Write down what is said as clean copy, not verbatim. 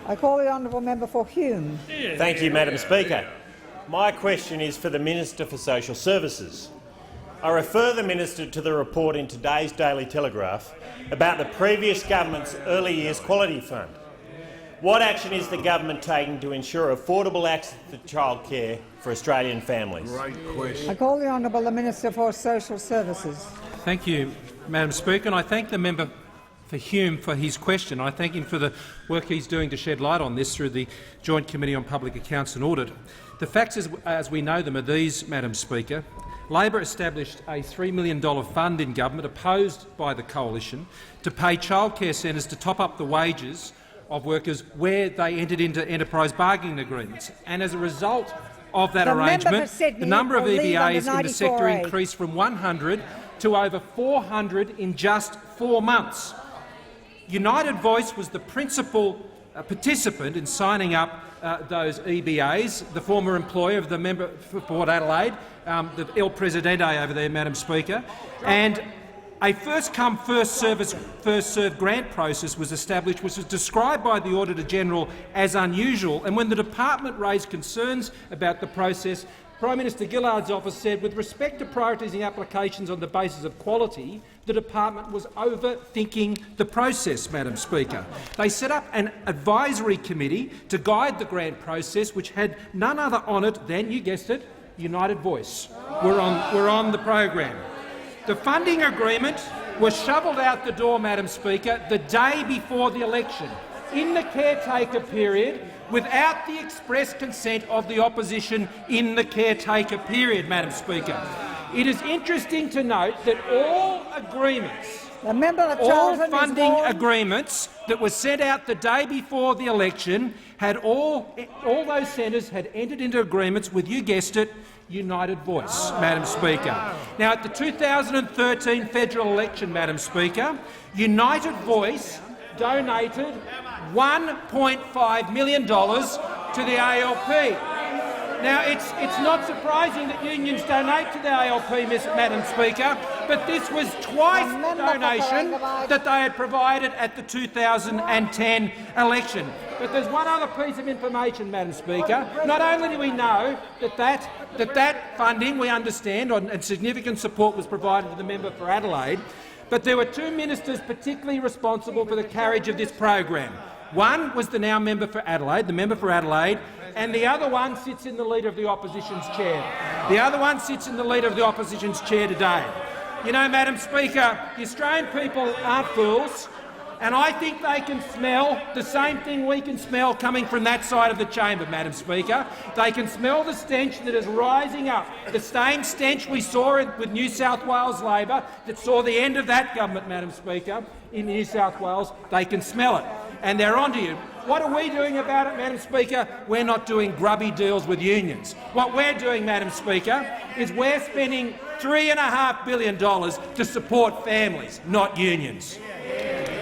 I call the honourable member for Hume. Thank you, Madam Speaker. My question is for the Minister for Social Services. I refer the Minister to the report in today's Daily Telegraph about the previous government's Early Years Quality Fund. What action is the government taking to ensure affordable access to childcare for Australian families? Great question. I call the honourable Minister for Social Services. Thank you, Madam Speaker, and I thank the member for Hume for his question. I thank him for the work he's doing to shed light on this through the Joint Committee on Public Accounts and Audit. The facts as we know them are these, Madam Speaker. Labor established a $3 million fund in government, opposed by the coalition, to pay childcare centres to top up the wages of workers where they entered into enterprise bargaining agreements. And as a result of that arrangement, the number of EBAs in the sector increased from 100 to over 400 in just 4 months. United Voice was the principal participant in signing up those EBAs, the former employer of the member for Port Adelaide, the El Presidente over there, Madam Speaker, and a first-come, first-served grant process was established, which was described by the Auditor-General as unusual. And when the department raised concerns about the process, Prime Minister Gillard's office said, with respect to prioritising applications on the basis of quality, the department was overthinking the process, Madam Speaker. They set up an advisory committee to guide the grant process, which had none other on it than, you guessed it, United Voice. We're on the program. The funding agreement was shovelled out the door, Madam Speaker, the day before the election, in the caretaker period, without the express consent of the opposition in the caretaker period, Madam Speaker. It is interesting to note that all funding agreements that were sent out the day before the election had all those centres had entered into agreements with, you guessed it, United Voice, Madam Speaker. Now, at the 2013 federal election, Madam Speaker, United Voice donated $1.5 million to the ALP. Now, it's not surprising that unions donate to the ALP, Madam Speaker, but this was twice the donation that they had provided at the 2010 election. But there's one other piece of information, Madam Speaker. Not only do we know that funding, we understand, and significant support was provided to the member for Adelaide, but there were two ministers particularly responsible for the carriage of this program. One was the now member for Adelaide, and the other one sits in the Leader of the Opposition's chair. Today. You know, Madam Speaker, the Australian people aren't fools, and I think they can smell the same thing we can smell coming from that side of the chamber, Madam Speaker. They can smell the stench that is rising up, the same stench we saw with New South Wales Labor that saw the end of that government, Madam Speaker, in New South Wales. They can smell it, and they're onto you. What are we doing about it, Madam Speaker? We're not doing grubby deals with unions. What we're doing, Madam Speaker, is we're spending $3.5 billion to support families, not unions.